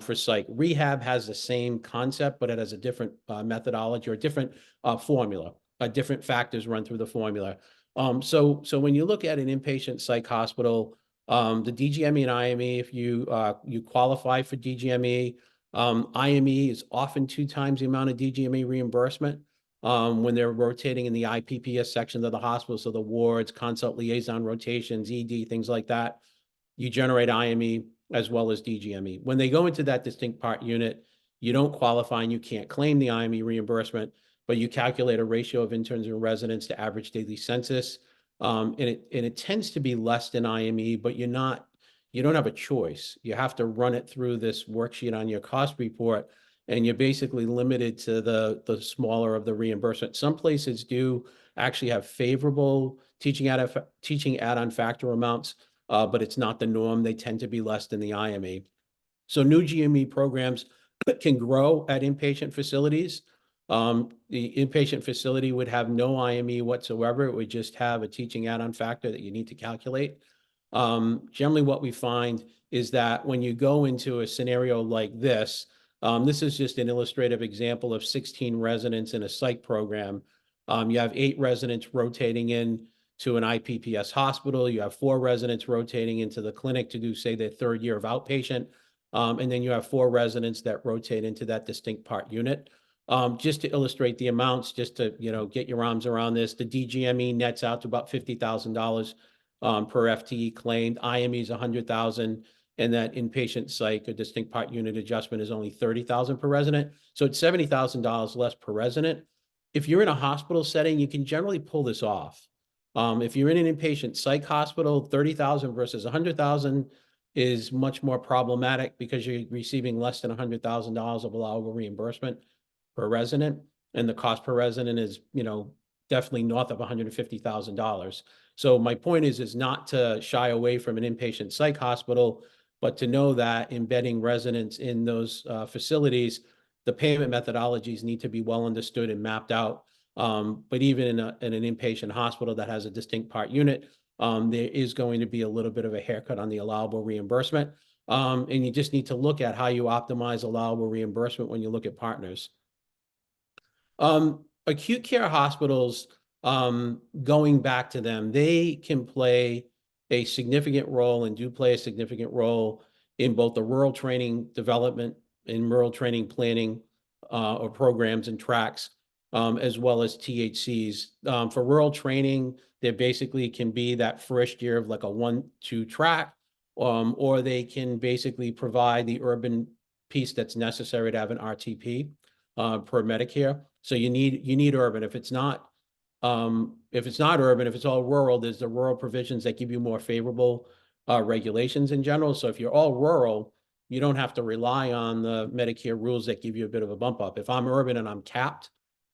for psych. Rehab has the same concept, but it has a different methodology or a different formula, different factors run through the formula. So when you look at an inpatient psych hospital, the DGME and IME, if you qualify for DGME, IME is often 2 times the amount of DGME reimbursement when they're rotating in the IPPS section of the hospital, so the wards, consult liaison rotations, ED, things like that. You generate IME as well as DGME. When they go into that distinct part unit, you don't qualify and you can't claim the IME reimbursement, but you calculate a ratio of interns and residents to average daily census. And it tends to be less than IME, but you don't have a choice. You have to run it through this worksheet on your cost report, and you're basically limited to the smaller of the reimbursement. Some places do actually have favorable teaching add-on factor amounts, but it's not the norm. They tend to be less than the IME. So new GME programs can grow at inpatient facilities. The inpatient facility would have no IME whatsoever. It would just have a teaching add-on factor that you need to calculate. Generally what we find is that when you go into a scenario like this is just an illustrative example of 16 residents in a psych program. You have 8 residents rotating in to an IPPS hospital. You have 4 residents rotating into the clinic to do, say, their 3rd year of outpatient. And then you have 4 residents that rotate into that distinct part unit. Just to illustrate the amounts, just to, get your arms around this, the DGME nets out to about $50,000 per FTE claimed. IME is 100,000, and that inpatient psych or distinct part unit adjustment is only 30,000 per resident. So it's $70,000 less per resident. If you're in a hospital setting, you can generally pull this off. If you're in an inpatient psych hospital, 30,000 versus 100,000 is much more problematic because you're receiving less than $100,000 of allowable reimbursement per resident, and the cost per resident is, definitely north of $150,000. So my point is not to shy away from an inpatient psych hospital, but to know that embedding residents in those facilities, the payment methodologies need to be well understood and mapped out. But even in an inpatient hospital that has a distinct part unit, there is going to be a little bit of a haircut on the allowable reimbursement. And you just need to look at how you optimize allowable reimbursement when you look at partners. Acute care hospitals, going back to them, they can play a significant role and do play a significant role in both the rural training development and rural training planning or programs and tracks, as well as THCs. For rural training, there basically can be that first year of like a 1-2 track, or they can basically provide the urban piece that's necessary to have an RTP per Medicare. So you need urban. If it's not urban, if it's all rural, there's the rural provisions that give you more favorable regulations in general. So if you're all rural, you don't have to rely on the Medicare rules that give you a bit of a bump up. If I'm urban and I'm capped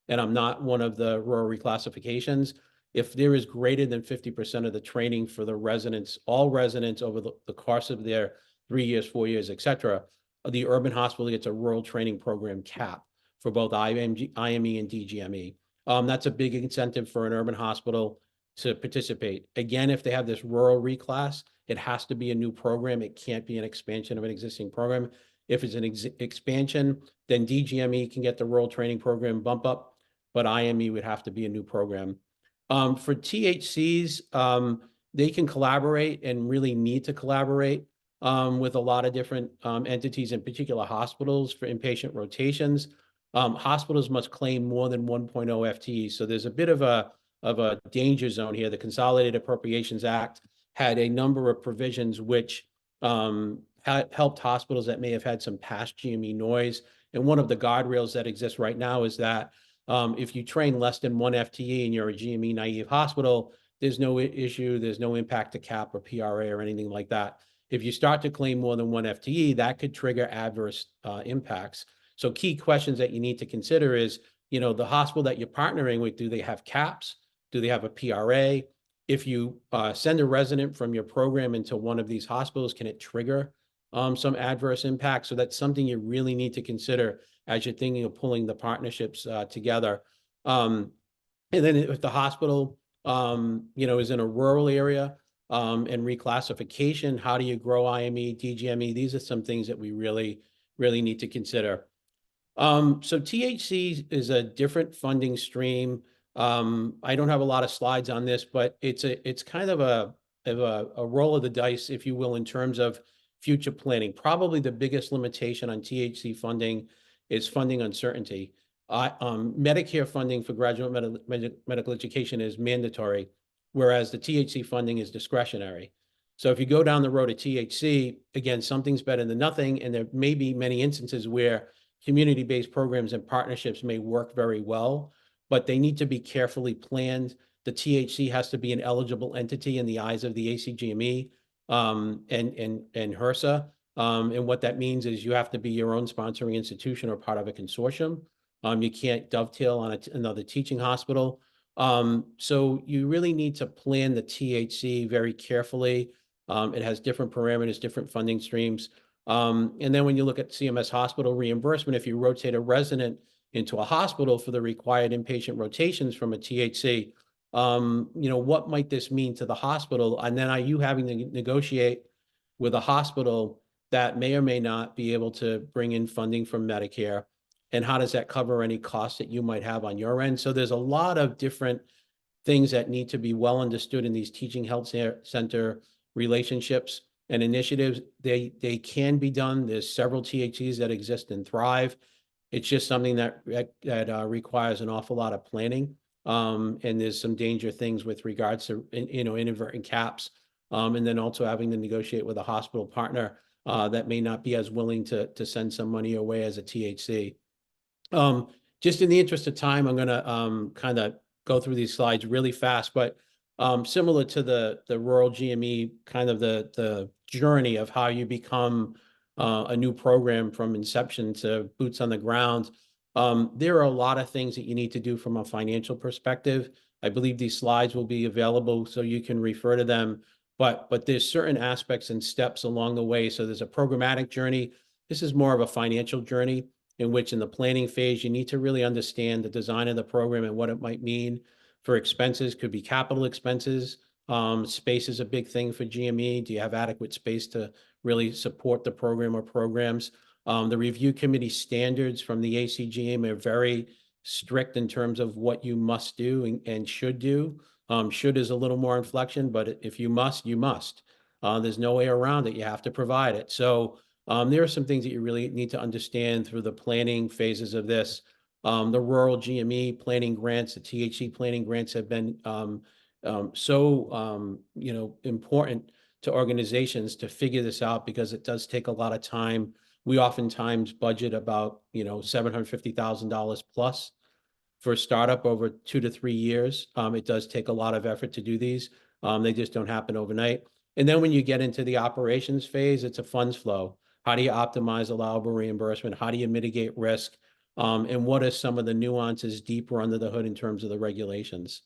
and I'm not one of the rural reclassifications, if there is greater than 50% of the training for the residents, all residents over the course of their 3 years, 4 years, et cetera, the urban hospital gets a rural training program cap for both IME and DGME. That's a big incentive for an urban hospital to participate. Again, if they have this rural reclass, it has to be a new program. It can't be an expansion of an existing program. If it's an expansion, then DGME can get the rural training program bump up, but IME would have to be a new program. For THCs, they can collaborate and really need to collaborate with a lot of different entities, in particular hospitals for inpatient rotations. Hospitals must claim more than 1.0 FTE. So there's a bit of a danger zone here. The Consolidated Appropriations Act had a number of provisions which helped hospitals that may have had some past GME noise. And one of the guardrails that exists right now is that if you train less than 1 FTE and you're a GME naive hospital, there's no issue, there's no impact to CAP or PRA or anything like that. If you start to claim more than 1 FTE, that could trigger adverse impacts. So key questions that you need to consider is, the hospital that you're partnering with, do they have caps? Do they have a PRA? If you send a resident from your program into one of these hospitals, can it trigger some adverse impacts? So that's something you really need to consider as you're thinking of pulling the partnerships together. And then if the hospital, is in a rural area and reclassification, how do you grow IME, DGME? These are some things that we really need to consider. So THC is a different funding stream. I don't have a lot of slides on this, but it's kind of a roll of the dice, if you will, in terms of future planning. Probably the biggest limitation on THC funding is funding uncertainty. Medicare funding for graduate medical education is mandatory, whereas the THC funding is discretionary. So if you go down the road of THC, again, something's better than nothing, and there may be many instances where community-based programs and partnerships may work very well, but they need to be carefully planned. The THC has to be an eligible entity in the eyes of the ACGME and HRSA. And what that means is you have to be your own sponsoring institution or part of a consortium. You can't dovetail on another teaching hospital. So you really need to plan the THC very carefully. It has different parameters, different funding streams. And then when you look at CMS hospital reimbursement, if you rotate a resident into a hospital for the required inpatient rotations from a THC, what might this mean to the hospital? And then are you having to negotiate with a hospital that may or may not be able to bring in funding from Medicare? And how does that cover any costs that you might have on your end? So there's a lot of different things that need to be well understood in these teaching health center relationships and initiatives. They can be done. There's several THCs that exist and thrive. It's just something that requires an awful lot of planning. And there's some danger things with regards to, inadvertent caps. And then also having to negotiate with a hospital partner that may not be as willing to send some money away as a THC. Just in the interest of time, I'm going to kind of go through these slides really fast, but similar to the rural GME, kind of the journey of how you become a new program from inception to boots on the ground. There are a lot of things that you need to do from a financial perspective. I believe these slides will be available so you can refer to them, but there's certain aspects and steps along the way. So there's a programmatic journey. This is more of a financial journey, in which in the planning phase, you need to really understand the design of the program and what it might mean for expenses. Could be capital expenses. Space is a big thing for GME. Do you have adequate space to really support the program or programs? The review committee standards from the ACGME are very strict in terms of what you must do and should do. Should is a little more inflection, but if you must, you must. There's no way around it. You have to provide it. So there are some things that you really need to understand through the planning phases of this. The rural GME planning grants, the THC planning grants have been so important to organizations to figure this out, because it does take a lot of time. We oftentimes budget about $750,000 plus for a startup over 2 to 3 years. It does take a lot of effort to do these. They just don't happen overnight. And then when you get into the operations phase, it's a funds flow. How do you optimize allowable reimbursement? How do you mitigate risk? And what are some of the nuances deeper under the hood in terms of the regulations?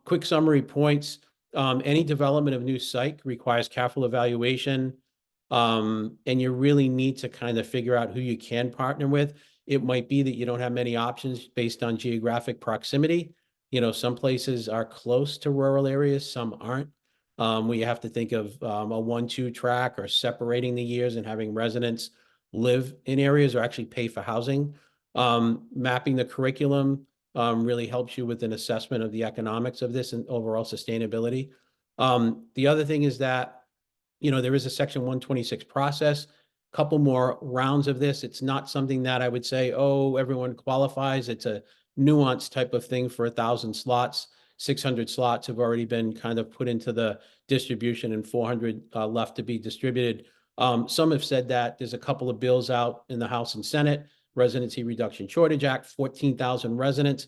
Quick summary points. Any development of new psych requires careful evaluation. And you really need to kind of figure out who you can partner with. It might be that you don't have many options based on geographic proximity. Some places are close to rural areas, some aren't. We have to think of a 1-2 track, or separating the years and having residents live in areas or actually pay for housing. Mapping the curriculum really helps you with an assessment of the economics of this and overall sustainability. The other thing is that, there is a Section 126 process, couple more rounds of this. It's not something that I would say, oh, everyone qualifies. It's a nuanced type of thing for 1,000 slots. 600 slots have already been kind of put into the distribution, and 400 left to be distributed. Some have said that there's a couple of bills out in the House and Senate, Residency Reduction Shortage Act, 14,000 residents.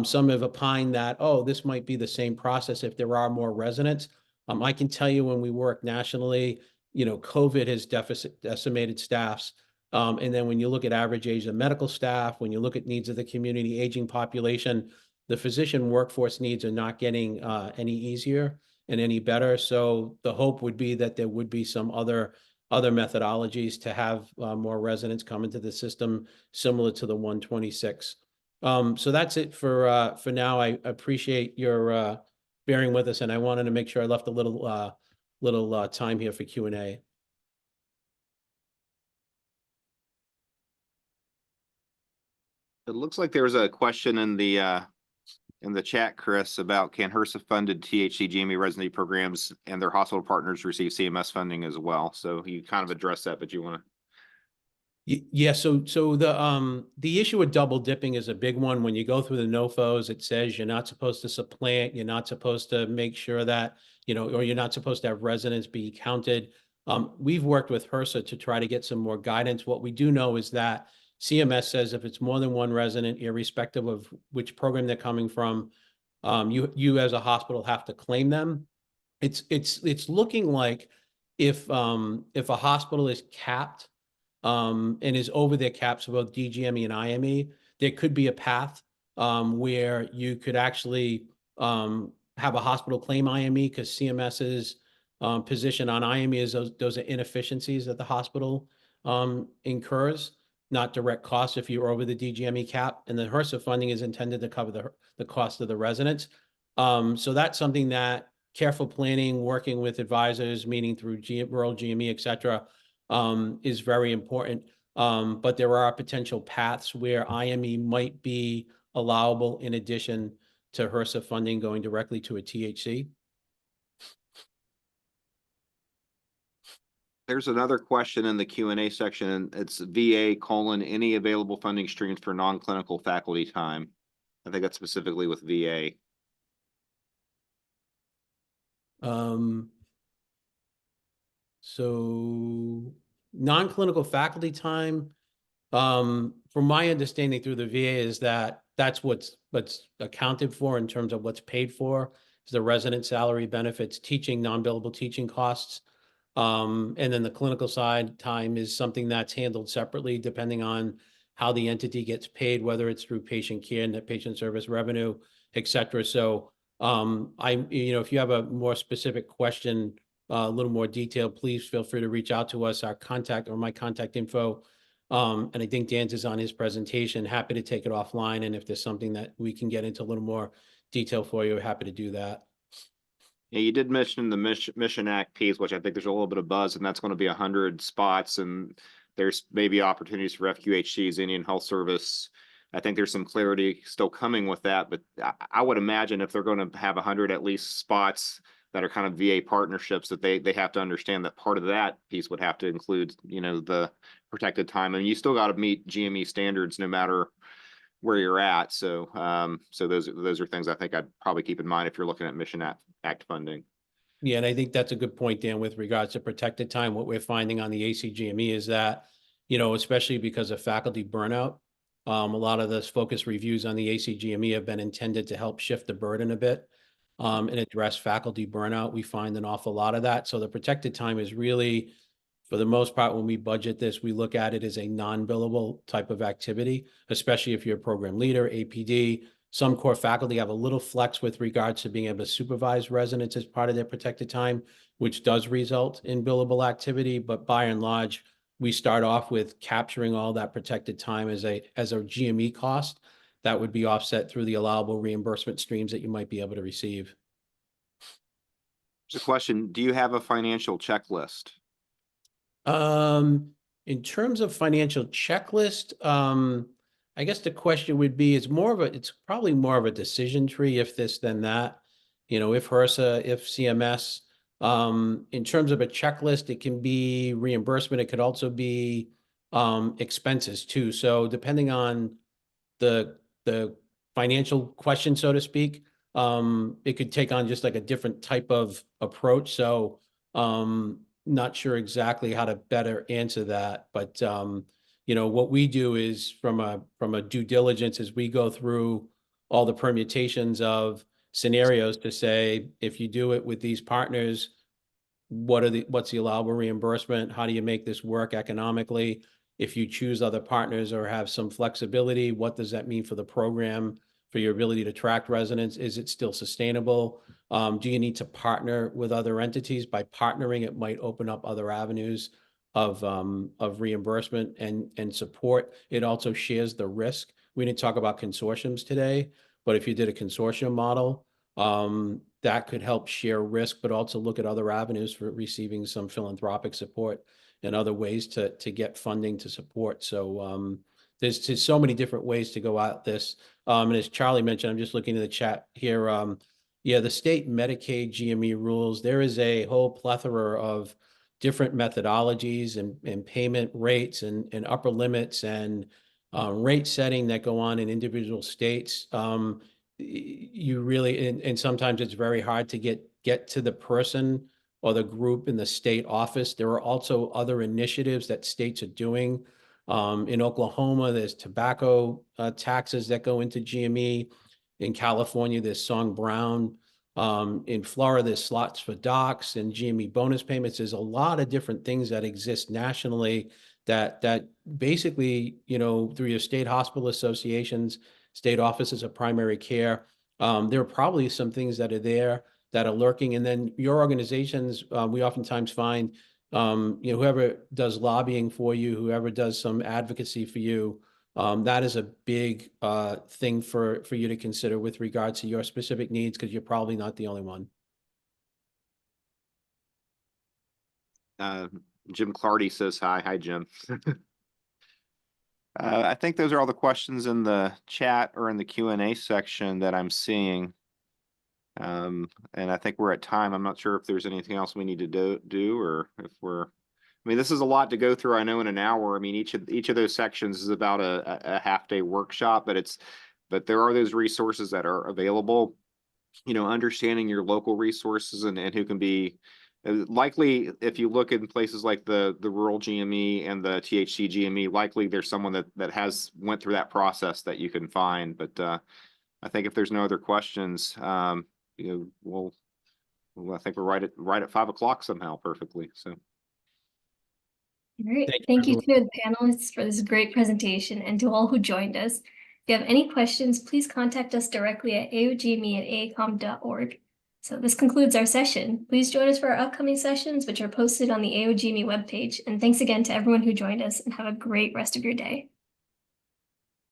Some have opined that, oh, this might be the same process if there are more residents. I can tell you, when we work nationally, COVID has decimated staffs. And then when you look at average age of medical staff, when you look at needs of the community, aging population, the physician workforce needs are not getting any easier and any better. So the hope would be that there would be some other methodologies to have more residents come into the system, similar to the 126. So that's it for now. I appreciate your bearing with us, and I wanted to make sure I left a little time here for Q&A. It looks like there was a question in the chat, Chris, about can HRSA-funded THC-GME residency programs and their hospital partners receive CMS funding as well? So you kind of addressed that, but you want to... Yeah, so the issue with double dipping is a big one. When you go through the NOFOs, it says you're not supposed to supplant, you're not supposed to make sure that, or you're not supposed to have residents be counted. We've worked with HRSA to try to get some more guidance. What we do know is that CMS says if it's more than one resident, irrespective of which program they're coming from, you as a hospital have to claim them. It's looking like if a hospital is capped and is over their caps for both DGME and IME, there could be a path where you could actually have a hospital claim IME, because CMS's position on IME is those are inefficiencies that the hospital incurs, not direct costs if you're over the DGME cap, and the HRSA funding is intended to cover the cost of the residents. So that's something that careful planning, working with advisors, meeting through rural GME, et cetera, is very important. But there are potential paths where IME might be allowable in addition to HRSA funding going directly to a THC. There's another question in the Q&A section, and it's VA: any available funding streams for non-clinical faculty time. I think that's specifically with VA. So non-clinical faculty time, from my understanding through the VA, is that that's what's accounted for in terms of what's paid for is the resident salary, benefits, teaching, non-billable teaching costs. And then the clinical side time is something that's handled separately depending on how the entity gets paid, whether it's through patient care, net patient service revenue, et cetera. So if you have a more specific question, a little more detailed, please feel free to reach out to us. Our contact or my contact info. And I think Dan's is on his presentation. Happy to take it offline. And if there's something that we can get into a little more detail for you, happy to do that. Yeah, you did mention the Mission Act piece, which I think there's a little bit of buzz, and that's going to be 100 spots, and there's maybe opportunities for FQHCs, Indian Health Service. I think there's some clarity still coming with that, but I would imagine if they're going to have 100 at least spots that are kind of VA partnerships, that they have to understand that part of that piece would have to include, the protected time, and you still got to meet GME standards no matter where you're at. So those are things I think I'd probably keep in mind if you're looking at Mission Act funding. Yeah, and I think that's a good point, Dan, with regards to protected time. What we're finding on the ACGME is that, especially because of faculty burnout, a lot of those focus reviews on the ACGME have been intended to help shift the burden a bit and address faculty burnout. We find an awful lot of that. So the protected time is really, for the most part, when we budget this, we look at it as a non-billable type of activity, especially if you're a program leader, APD. Some core faculty have a little flex with regards to being able to supervise residents as part of their protected time, which does result in billable activity. But by and large, we start off with capturing all that protected time as a GME cost that would be offset through the allowable reimbursement streams that you might be able to receive. There's a question: do you have a financial checklist? In terms of financial checklist, I guess the question would be, it's probably more of a decision tree, if this, then that, if HRSA, if CMS. In terms of a checklist, it can be reimbursement. It could also be expenses too. So depending on the financial question, so to speak, it could take on just like a different type of approach. So not sure exactly how to better answer that, but what we do is from a due diligence is we go through all the permutations of scenarios to say, if you do it with these partners, what's the allowable reimbursement? How do you make this work economically? If you choose other partners or have some flexibility, what does that mean for the program, for your ability to attract residents? Is it still sustainable? Do you need to partner with other entities? By partnering, it might open up other avenues of reimbursement and support. It also shares the risk. We didn't talk about consortiums today, but if you did a consortium model, that could help share risk, but also look at other avenues for receiving some philanthropic support and other ways to get funding to support. So there's so many different ways to go at this. And as Charlie mentioned, I'm just looking in the chat here. Yeah, the state Medicaid GME rules, there is a whole plethora of different methodologies and payment rates and upper limits and rate setting that go on in individual states. You really, and sometimes it's very hard to get to the person or the group in the state office. There are also other initiatives that states are doing. In Oklahoma, there's tobacco taxes that go into GME. In California, there's Song Brown. In Florida, there's slots for docs and GME bonus payments. There's a lot of different things that exist nationally that basically, through your state hospital associations, state offices of primary care, there are probably some things that are there that are lurking. And then your organizations, we oftentimes find, whoever does lobbying for you, whoever does some advocacy for you, that is a big thing for you to consider with regards to your specific needs, because you're probably not the only one. Jim Clardy says hi. Hi, Jim. I think those are all the questions in the chat or in the Q&A section that I'm seeing. And I think we're at time. I'm not sure if there's anything else we need to do or if we're I mean, this is a lot to go through, I know, in an hour. I mean, each of those sections is about a half-day workshop, but there are those resources that are available. You know, understanding your local resources and who can be likely, if you look in places like the rural GME and the THC GME, likely there's someone that has went through that process that you can find. But I think if there's no other questions, you know, I think we're right at 5 o'clock somehow perfectly. So. All right, Thank you, thank you to the panelists for this great presentation and to all who joined us. If you have any questions, please contact us directly at aogme@aacom.org. So this concludes our session. Please join us for our upcoming sessions, which are posted on the AOGME webpage. And thanks again to everyone who joined us, and have a great rest of your day.